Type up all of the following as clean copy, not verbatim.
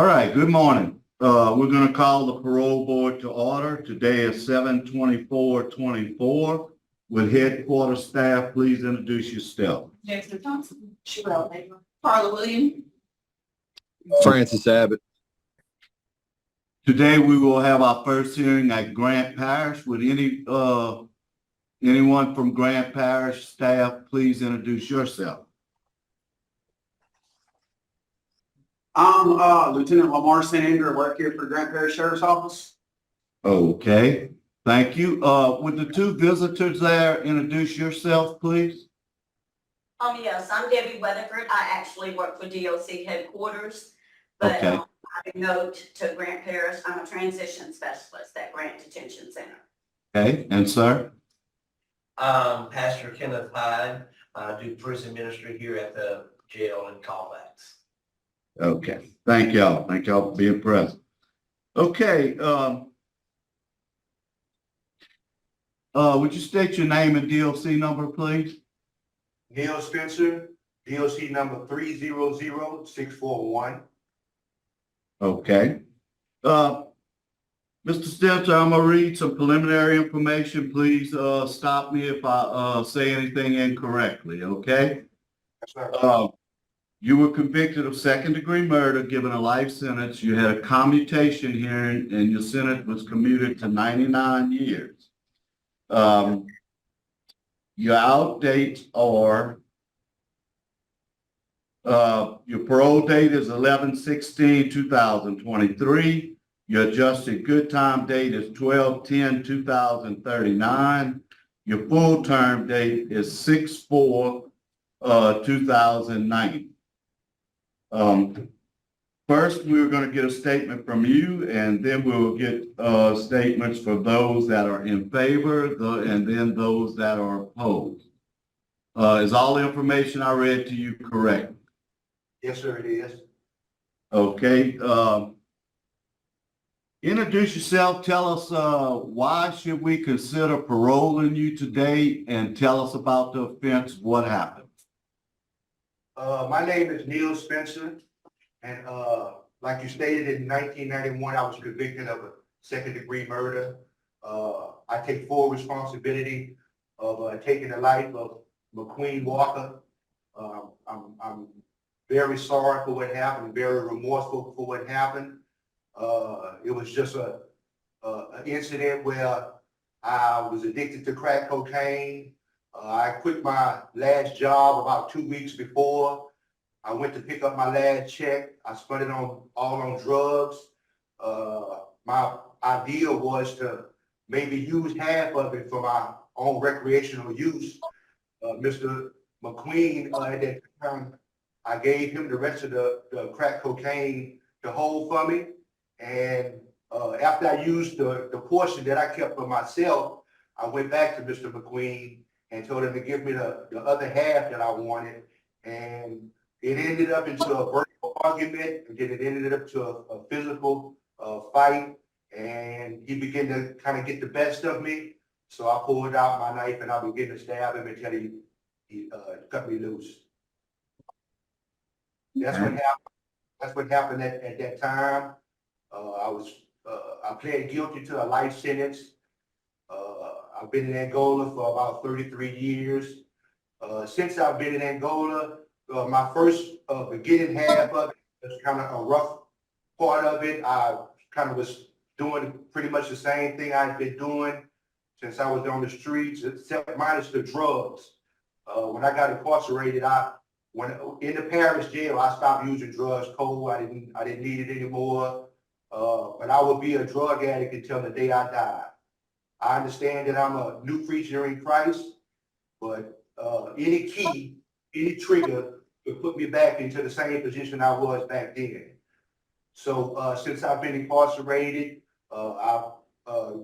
All right, good morning. We're going to call the parole board to order. Today is 7/24/24. With headquarters staff, please introduce yourself. Jackson Thompson, Sherelle Baker, Parole Williams, Francis Abbott. Today we will have our first hearing at Grant Parish. Would anyone from Grant Parish staff please introduce yourself? I'm Lieutenant Lamar St. Andrew. I work here for Grant Parish Sheriff's Office. Okay, thank you. Would the two visitors there introduce yourself, please? Yes, I'm Debbie Weatherford. I actually work for DOC headquarters, but Okay. I note to Grant Parish, I'm a transition specialist at Grant Detention Center. Okay, and sir? Pastor Kenneth Hyde. I do prison ministry here at the jail and callbacks. Okay, thank y'all. Thank y'all for being present. Okay, would you state your name and DOC number, please? Neil Spencer, DOC number 300641. Okay. Mr. Spencer, I'm gonna read some preliminary information. Please stop me if I say anything incorrectly, okay? Yes, sir. You were convicted of second-degree murder, given a life sentence. You had a commutation hearing, and your sentence was commuted to 99 years. Your out dates are, your parole date is 11/16/2023. Your adjusted good time date is 12/10/2039. Your full term date is 6/4/2090. First, we're going to get a statement from you, and then we'll get statements for those that are in favor, and then those that are opposed. Is all the information I read to you correct? Yes, sir, it is. Okay. Introduce yourself. Tell us why should we consider paroling you today, and tell us about the offense. What happened? My name is Neil Spencer, and like you stated, in 1991, I was convicted of a second-degree murder. I take full responsibility of taking the life of McQueen Walker. I'm very sorry for what happened, very remorseful for what happened. It was just an incident where I was addicted to crack cocaine. I quit my last job about 2 weeks before. I went to pick up my last check. I spent it all on drugs. My idea was to maybe use half of it for my own recreational use. Mr. McQueen, at that time, I gave him the rest of the crack cocaine to hold for me. And after I used the portion that I kept for myself, I went back to Mr. McQueen and told him to give me the other half that I wanted. And it ended up into a verbal argument, and then it ended up to a physical fight. And he began to kind of get the best of me. So I pulled out my knife and I began to stab him until he cut me loose. That's what happened. That's what happened at that time. I pled guilty to a life sentence. I've been in Angola for about 33 years. Since I've been in Angola, my first beginning half of it was kind of a rough part of it. I kind of was doing pretty much the same thing I'd been doing since I was on the streets, except minus the drugs. When I got incarcerated, when in the parish jail, I stopped using drugs cold. I didn't need it anymore. But I would be a drug addict until the day I died. I understand that I'm a new creature in Christ, but any key, any trigger could put me back into the same position I was back then. So since I've been incarcerated, I've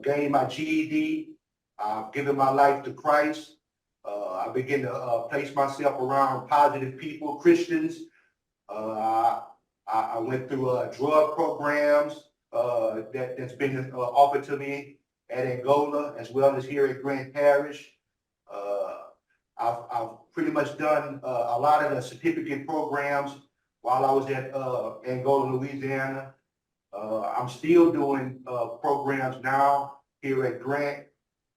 gained my GED. I've given my life to Christ. I begin to place myself around positive people, Christians. I went through drug programs that's been offered to me at Angola as well as here at Grant Parish. I've pretty much done a lot of the certificate programs while I was at, Angola, Louisiana. I'm still doing, programs now here at Grant.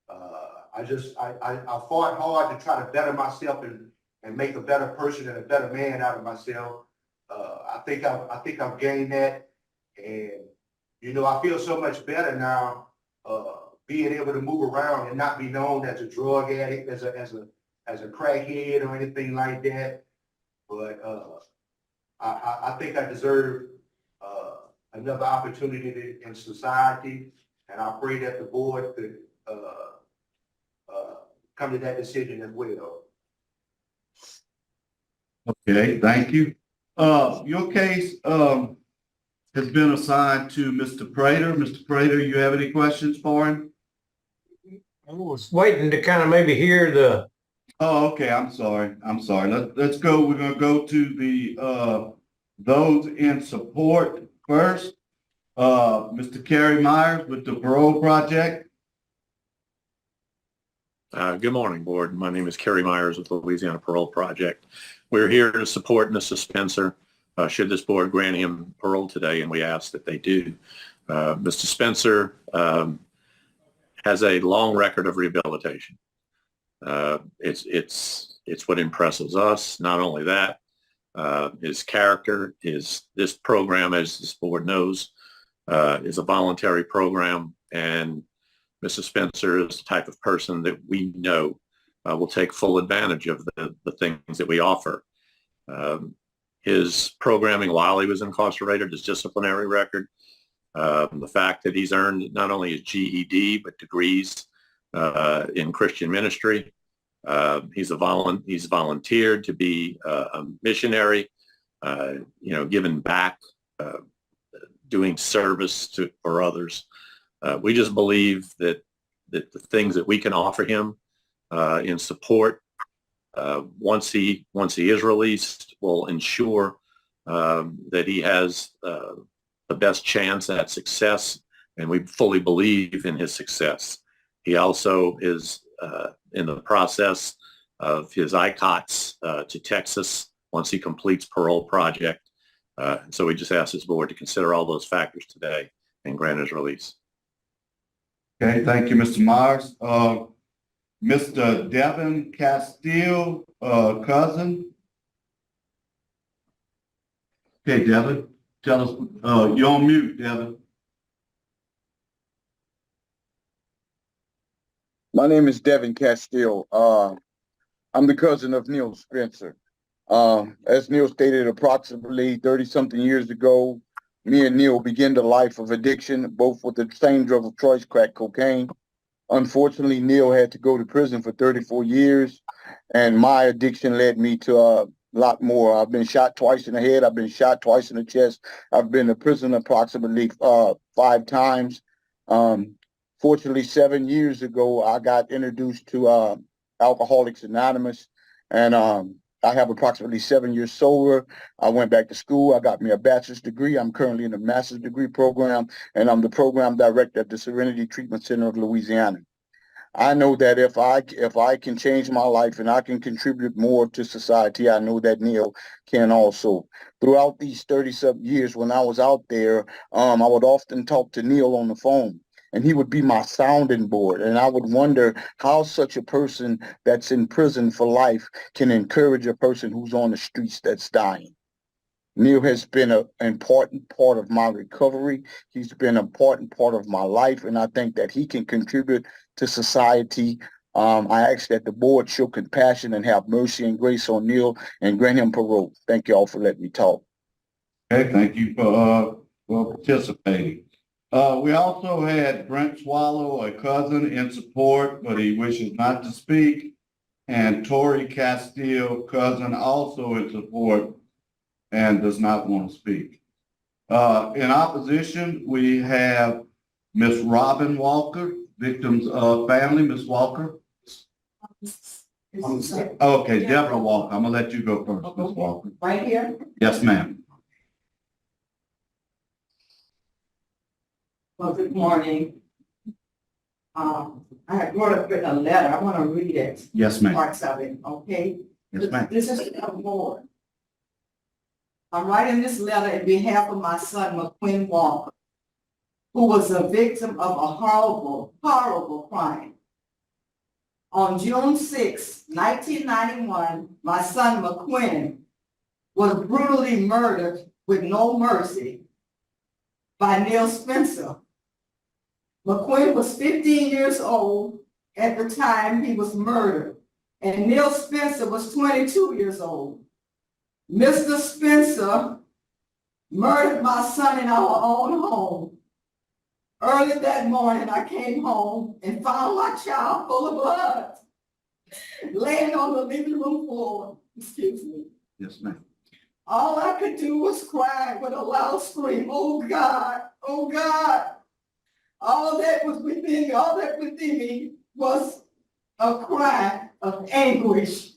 I fought hard to try to better myself and make a better person and a better man out of myself. I think I've gained that, and you know, I feel so much better now, being able to move around and not be known as a drug addict, as a crackhead or anything like that. But I think I deserve another opportunity in society, and I pray that the board could come to that decision as well. Okay, thank you. Your case, has been assigned to Mr. Prater. Mr. Prater, you have any questions for him? I was waiting to kind of maybe hear the, Oh, okay, I'm sorry. Let's go. We're gonna go to the, those in support first. Mr. Kerry Myers with the Parole Project. Good morning, board. My name is Kerry Myers with the Louisiana Parole Project. We're here to support Mr. Spencer, should this board grant him parole today, and we ask that they do. Mr. Spencer has a long record of rehabilitation. It's what impresses us. Not only that, his character is, this program, as this board knows, is a voluntary program, and Mr. Spencer is the type of person that we know will take full advantage of the things that we offer. His programming while he was incarcerated, his disciplinary record, the fact that he's earned not only his GED, but degrees in Christian ministry. He's volunteered to be a missionary, giving back, doing service for others. We just believe that the things that we can offer him in support once he is released will ensure that he has the best chance at success, and we fully believe in his success. He also is in the process of his ICOTS to Texas once he completes Parole Project. So we just ask this board to consider all those factors today and grant his release. Okay, thank you, Mr. Myers. Mr. Devin Castile, cousin. Okay, Devin, tell us, you're on mute, Devin. My name is Devin Castile. I'm the cousin of Neil Spencer. As Neil stated, approximately 30-something years ago, me and Neil began the life of addiction, both with the same drug of choice, crack cocaine. Unfortunately, Neil had to go to prison for 34 years, and my addiction led me to a lot more. I've been shot twice in the head. I've been shot twice in the chest. I've been to prison approximately 5 times. Fortunately, 7 years ago, I got introduced to Alcoholics Anonymous, and I have approximately 7 years sober. I went back to school. I got me a bachelor's degree. I'm currently in a master's degree program, and I'm the program director at the Serenity Treatment Center of Louisiana. I know that if I can change my life and I can contribute more to society, I know that Neil can also. Throughout these 30-something years when I was out there, I would often talk to Neil on the phone, and he would be my sounding board. And I would wonder how such a person that's in prison for life can encourage a person who's on the streets that's dying. Neil has been an important part of my recovery. He's been an important part of my life, and I think that he can contribute to society. I ask that the board show compassion and have mercy and grace on Neil and grant him parole. Thank you all for letting me talk. Okay, thank you for participating. We also had Brent Swallow, a cousin, in support, but he wishes not to speak, and Tori Castile, cousin, also in support and does not want to speak. In opposition, we have Miss Robin Walker, victim's family. Miss Walker. Okay, Deborah Walker. I'm gonna let you go first, Miss Walker. Right here? Yes, ma'am. Well, good morning. I had brought up in a letter. I want to read it. Yes, ma'am. Parts of it, okay? Yes, ma'am. This is the board. I'm writing this letter in behalf of my son, McQuinn Walker, who was a victim of a horrible, horrible crime. On June 6, 1991, my son McQuinn was brutally murdered with no mercy by Neil Spencer. McQuinn was 15 years old at the time he was murdered, and Neil Spencer was 22 years old. Mr. Spencer murdered my son in our own home. Early that morning, I came home and found my child full of blood, laying on the living room floor. Excuse me. Yes, ma'am. All I could do was cry with a loud scream, "Oh God, oh God." All that within me was a cry of anguish.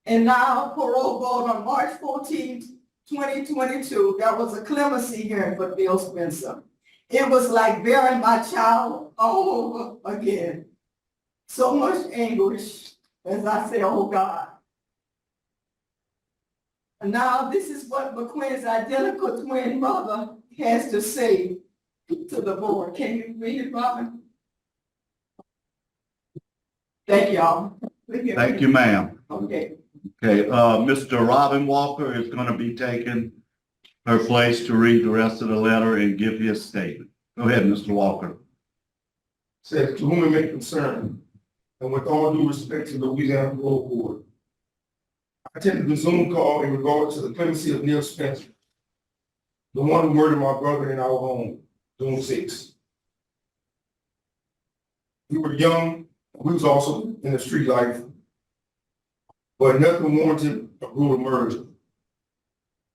And now, parole board on March 14th, 2022, there was a clemency hearing for Neil Spencer. It was like burying my child all over again. So much anguish as I say, "Oh God." And now this is what McQuinn's identical twin brother has to say to the board. Can you read it, Robin? Thank y'all. Thank you, ma'am. Okay. Okay, Mr. Robin Walker is gonna be taking her place to read the rest of the letter and give his statement. Go ahead, Mr. Walker. Says, to whom it may concern, and with all due respect to the Louisiana Parole Board, I attended the Zoom call in regard to the clemency of Neil Spencer, the one who murdered my brother in our home, June 6. We were young, we was also in the street life, but nothing warranted a brutal murder.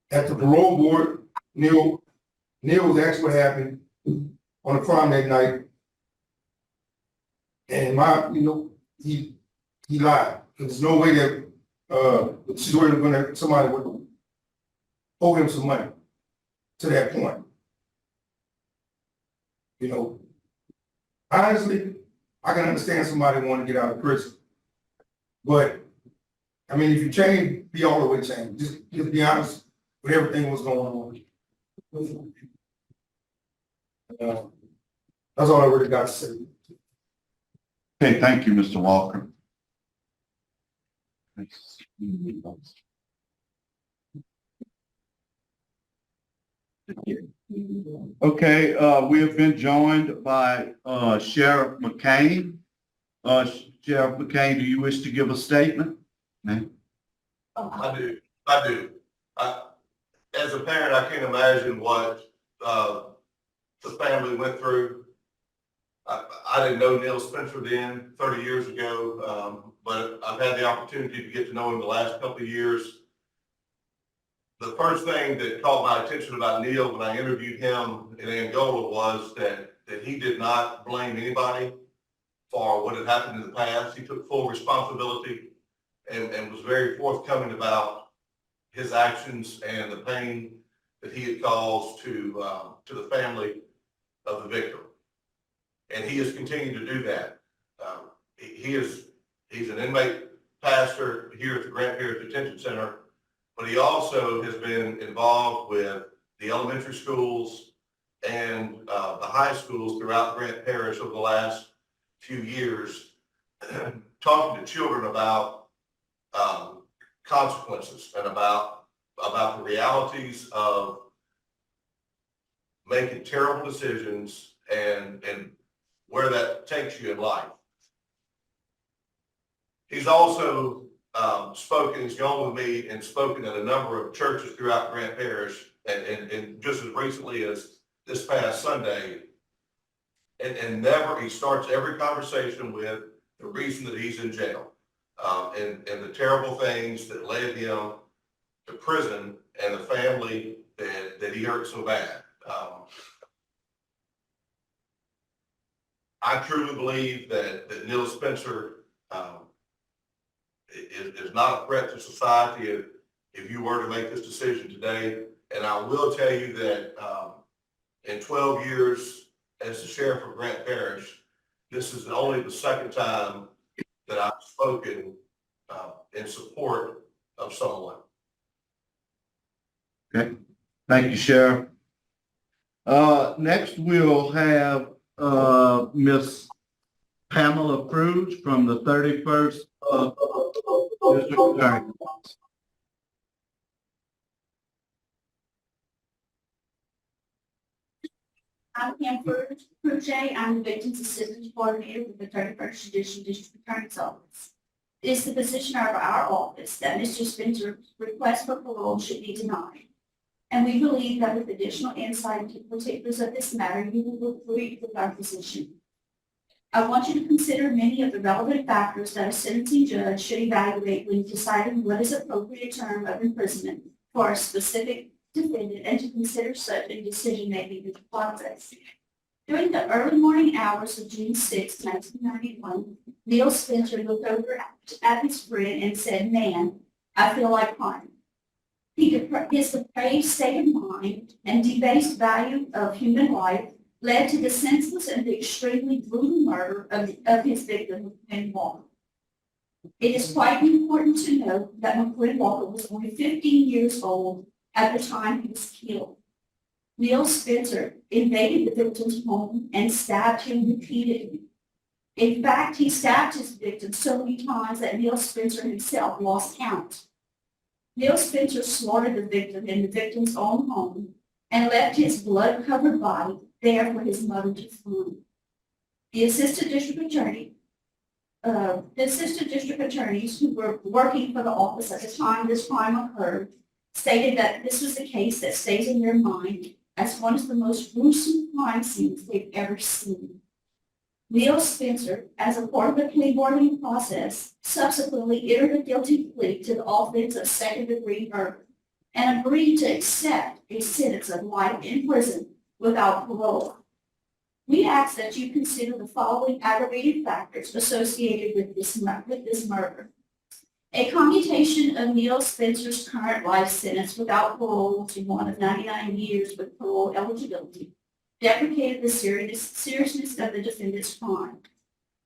At the parole board, Neil was asked what happened on a crime that night. And he lied. There's no way that the situation when somebody would owe him some money to that point. Honestly, I can understand somebody wanting to get out of prison. But I mean, if you change, be all the way changed. Just be honest with everything that's going on. That's all I really got to say. Okay, thank you, Mr. Walker. Okay, we have been joined by Sheriff McCain. Sheriff McCain, do you wish to give a statement? Ma'am? I do. As a parent, I can't imagine what the family went through. I didn't know Neil Spencer then, 30 years ago, but I've had the opportunity to get to know him the last couple of years. The first thing that caught my attention about Neil when I interviewed him in Angola was that he did not blame anybody for what had happened in the past. He took full responsibility and was very forthcoming about his actions and the pain that he had caused to the family of the victim. And he has continued to do that. He's an inmate pastor here at the Grandparents Detention Center, but he also has been involved with the elementary schools and the high schools throughout Grant Parish over the last few years, talking to children about consequences and about the realities of making terrible decisions and where that takes you in life. He's also he's gone with me and spoken at a number of churches throughout Grant Parish, and just as recently as this past Sunday, and never, he starts every conversation with the reason that he's in jail, and the terrible things that led him to prison and the family that he hurt so bad. I truly believe that Neil Spencer is not a threat to society if you were to make this decision today. And I will tell you that in 12 years as the sheriff of Grant Parish, this is only the second time that I've spoken in support of someone. Okay, thank you, Sheriff. Next we'll have, Miss Pamela Cruz from the 31st, District Attorney. I'm Pamela Cruz. I'm the Victims Assistance Coordinator with the 31st Judicial District Attorney's Office. It is the position of our office that Mr. Spencer's request for parole should be denied. And we believe that with additional insight into the particulars of this matter, you will agree with our position. I want you to consider many of the relevant factors that a sentencing judge should evaluate when deciding what is appropriate term of imprisonment for a specific defendant and to consider such a decision-making process. During the early morning hours of June 6, 1991, Neil Spencer looked over at his friend and said, "Man, I feel like crying." His depraved state of mind and debased value of human life led to the senseless and extremely brutal murder of his victim, McQuinn Walker. It is quite important to note that McQuinn Walker was only 15 years old at the time he was killed. Neil Spencer invaded the victim's home and stabbed him repeatedly. In fact, he stabbed his victim so many times that Neil Spencer himself lost count. Neil Spencer slaughtered the victim in the victim's own home and left his blood-covered body there for his mother to find. The assistant district attorneys who were working for the office at the time this crime occurred stated that this was a case that stays in their mind as one of the most gruesome crime scenes they've ever seen. Neil Spencer, as a part of the plea bargaining process, subsequently entered a guilty plea to the offense of second-degree murder and agreed to accept a sentence of life in prison without parole. We ask that you consider the following aggravated factors associated with this murder. A commutation of Neil Spencer's current life sentence without parole to one of 99 years with parole eligibility deprecated the seriousness of the defendant's crime.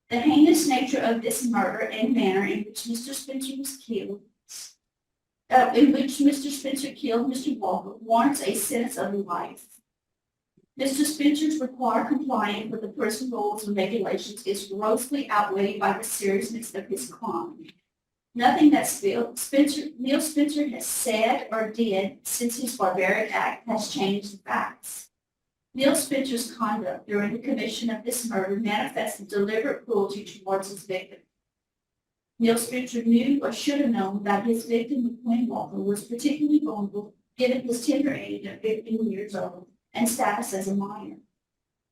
The heinous nature of this murder and manner in which Mr. Spencer was killed, Mr. Walker warrants a sentence of life. Mr. Spencer's required compliance with the prison rules and regulations is grossly outweighed by the seriousness of his crime. Nothing that Neil Spencer has said or did since his barbaric act has changed the facts. Neil Spencer's conduct during the commission of this murder manifested deliberate cruelty towards his victim. Neil Spencer knew or should have known that his victim, McQuinn Walker, was particularly vulnerable given his tender age of 15 years old and status as a minor.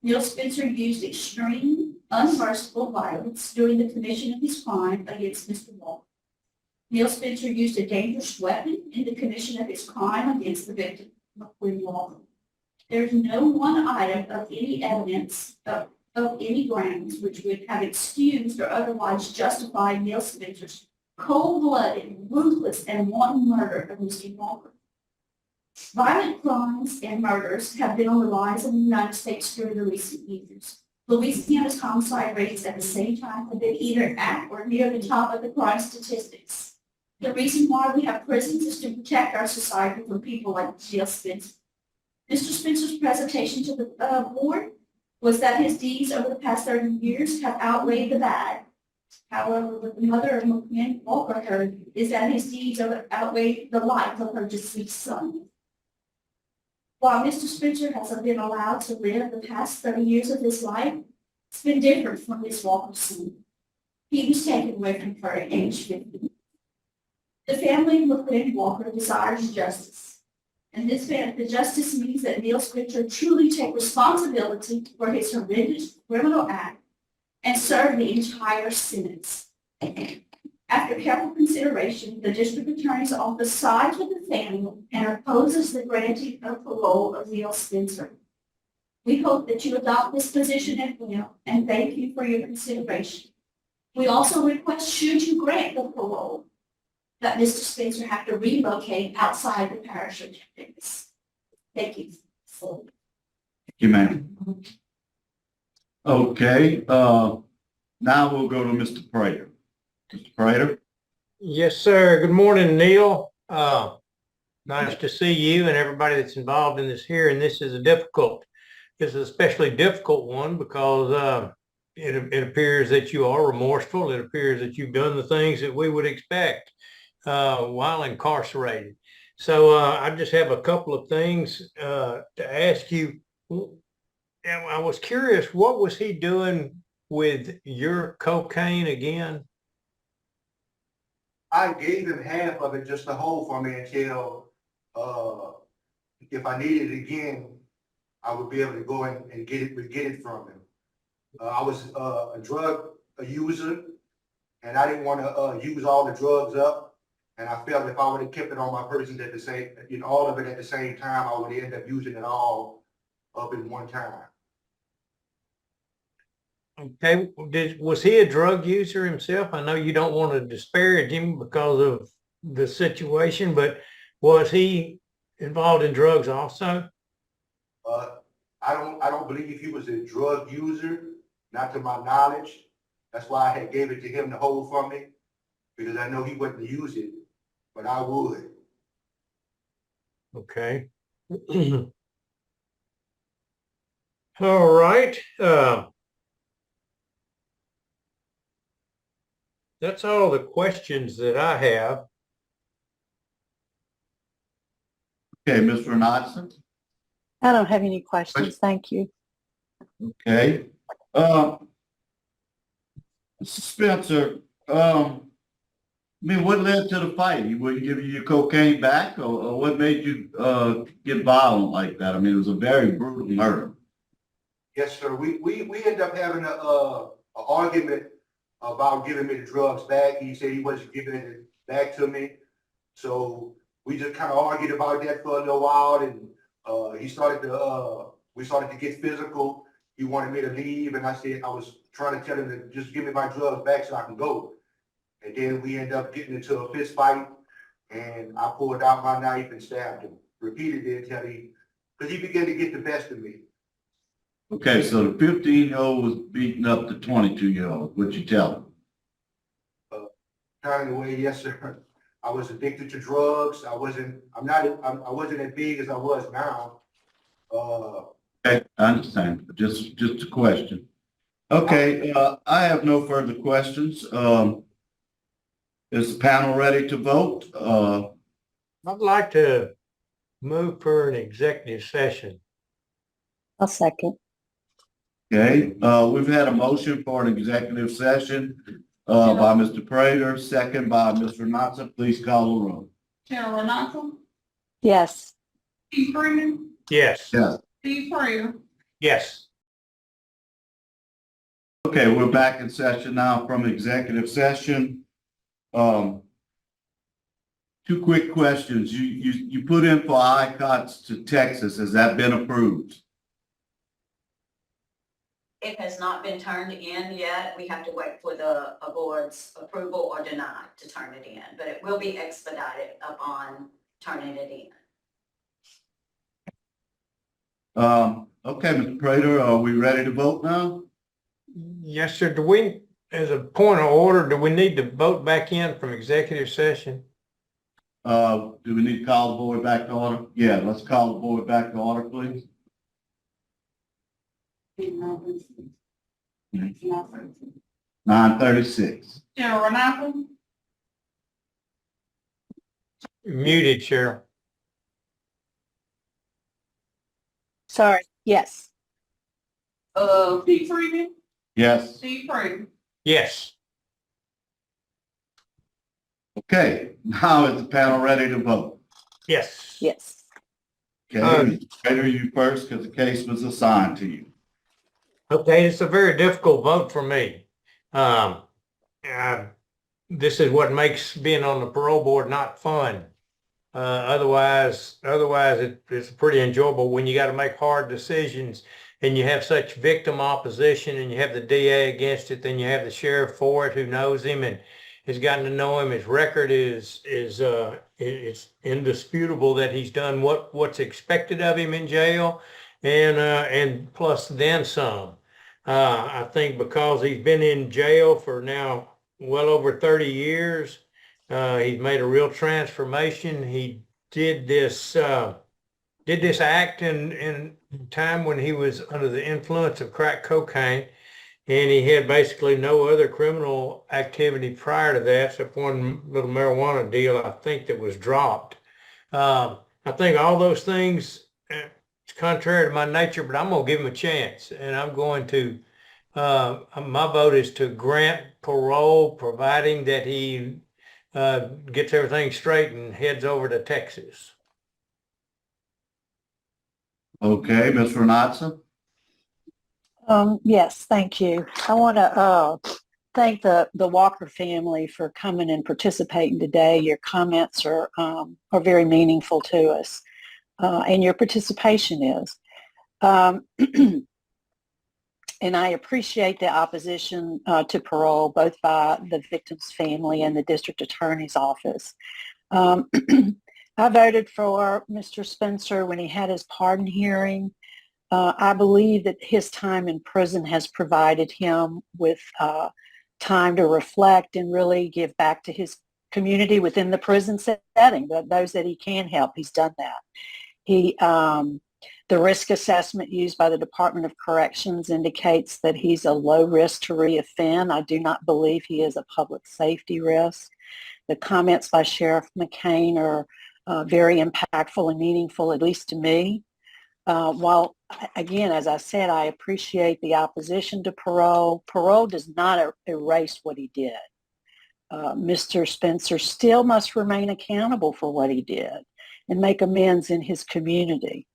Neil Spencer used extreme, unmerciful violence during the commission of his crime against Mr. Walker. Neil Spencer used a dangerous weapon in the commission of his crime against the victim, McQuinn Walker. There is no one item of any evidence of any grounds which would have excused or otherwise justified Neil Spencer's cold-blooded, ruthless, and wanton murder of Mr. Walker. Violent crimes and murders have been on the rise in the United States during the recent years. Louisiana's homicide rates at the same time have been either at or near the top of the crime statistics. The reason why we have prisons is to protect our society from people like Neil Spencer. Mr. Spencer's presentation to the board was that his deeds over the past 30 years have outweighed the bad. However, what the mother of McQuinn Walker heard is that his deeds outweighed the life of her deceased son. While Mr. Spencer has been allowed to live the past 30 years of his life, it's been different from Miss Walker's son. He was taken away from her at age 50. The family of McQuinn Walker desires justice. And the justice means that Neil Spencer truly take responsibility for his horrendous criminal act and serve the entire sentence. After careful consideration, the district attorney's office sides with the family and opposes the granting of parole of Neil Spencer. We hope that you adopt this position as well, and thank you for your consideration. We also request, should you grant the parole, that Mr. Spencer have to relocate outside the parish of Texas. Thank you. Thank you, ma'am. Okay, now we'll go to Mr. Prater. Mr. Prater? Yes, sir. Good morning, Neil. Nice to see you and everybody that's involved in this hearing. This is a especially difficult one because it appears that you are remorseful. It appears that you've done the things that we would expect while incarcerated. So I just have a couple of things to ask you. And I was curious, what was he doing with your cocaine again? I gave him half of it just to hold for me until, if I needed it again, I would be able to go and get it from him. I was a user, and I didn't want to use all the drugs up. And I felt if I would have kept it on my person at the same, all of it at the same time, I would end up using it all up in one time. Okay, was he a drug user himself? I know you don't want to disparage him because of the situation, but was he involved in drugs also? I don't believe he was a drug user, not to my knowledge. That's why I had gave it to him to hold for me, because I know he wouldn't use it, but I would. Okay. All right. That's all the questions that I have. Okay, Ms. Renatson? I don't have any questions. Thank you. Okay. Mr. Spencer, I mean, what led to the fight? He wouldn't give you your cocaine back, or what made you get violent like that? I mean, it was a very brutal murder. Yes, sir. We ended up having a argument about giving me the drugs back. He said he wasn't giving it back to me. So we just kind of argued about that for a little while, and we started to get physical. He wanted me to leave, and I said I was trying to tell him to just give me my drugs back so I can go. And then we ended up getting into a fist fight, and I pulled out my knife and stabbed him repeatedly because he began to get the best of me. Okay, so the 15-year-old was beating up the 22-year-old. What'd you tell him? Turning away, yes, sir. I was addicted to drugs. I wasn't as big as I was now. Okay, I understand. Just a question. Okay, I have no further questions. Is the panel ready to vote? I'd like to move for an executive session. I'll second. Okay, we've had a motion for an executive session by Mr. Prater, second by Ms. Renata. Please call the roll. Sharon Renata, Yes. Steve Freeman, Yes. Yes. Steve Prater. Yes. Okay, we're back in session now from executive session. Two quick questions. You put in for ICOTS to Texas. Has that been approved? It has not been turned in yet. We have to wait for the board's approval or deny to turn it in, but it will be expedited upon turning it in. Okay, Mr. Prater, are we ready to vote now? Yes, sir. Do we, as a point of order, do we need to vote back in from executive session? Do we need to call the board back to order? Yeah, let's call the board back to order, please. 9:36. Sharon Renata, Muted, Cheryl. Sorry. Yes. Steve Freeman, Yes. Steve Prater. Yes. Okay, now is the panel ready to vote? Yes. Yes. Okay, Mr. Prater, you first because the case was assigned to you. Okay, it's a very difficult vote for me. This is what makes being on the parole board not fun. Otherwise it's pretty enjoyable when you got to make hard decisions and you have such victim opposition and you have the DA against it, then you have the sheriff for it who knows him and has gotten to know him. His record is it's indisputable that he's done what's expected of him in jail and plus then some. I think because he's been in jail for now well over 30 years, he's made a real transformation. He did this act in time when he was under the influence of crack cocaine, and he had basically no other criminal activity prior to that, except one little marijuana deal, I think, that was dropped. I think all those things, it's contrary to my nature, but I'm going to give him a chance, and I'm going to, my vote is to grant parole, providing that he gets everything straight and heads over to Texas. Okay, Ms. Renatza? Yes, thank you. I want to thank the Walker family for coming and participating today. Your comments are very meaningful to us, and your participation is. And I appreciate the opposition to parole, both by the victim's family and the district attorney's office. I voted for Mr. Spencer when he had his pardon hearing. I believe that his time in prison has provided him with time to reflect and really give back to his community within the prison setting, those that he can help. He's done that. The risk assessment used by the Department of Corrections indicates that he's a low risk to reoffend. I do not believe he is a public safety risk. The comments by Sheriff McCain are very impactful and meaningful, at least to me. While, again, as I said, I appreciate the opposition to parole. Parole does not erase what he did. Mr. Spencer still must remain accountable for what he did and make amends in his community.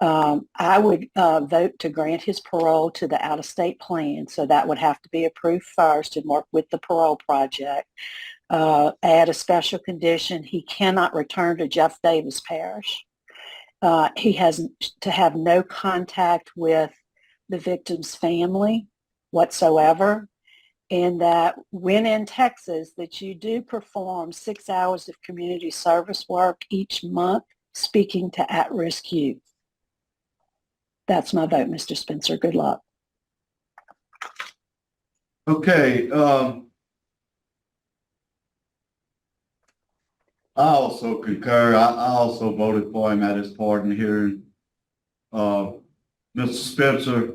I would vote to grant his parole to the out-of-state plan, so that would have to be approved first and work with the parole project. Add a special condition: he cannot return to Jeff Davis Parish. He has to have no contact with the victim's family whatsoever, and that when in Texas, that you do perform 6 hours of community service work each month speaking to at-risk youth. That's my vote, Mr. Spencer. Good luck. Okay, I also concur. I also voted for him at his pardon hearing. Mr. Spencer,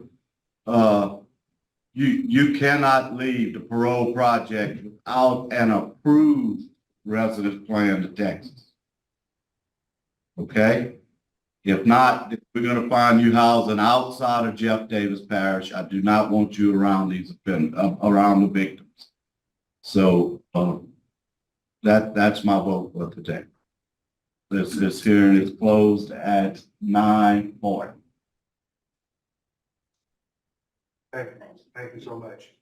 you cannot leave the parole project without an approved residence plan to Texas. Okay? If not, we're going to find you housing outside of Jeff Davis Parish. I do not want you around around the victims. So that's my vote for today. This hearing is closed at 9:40. Thank you so much.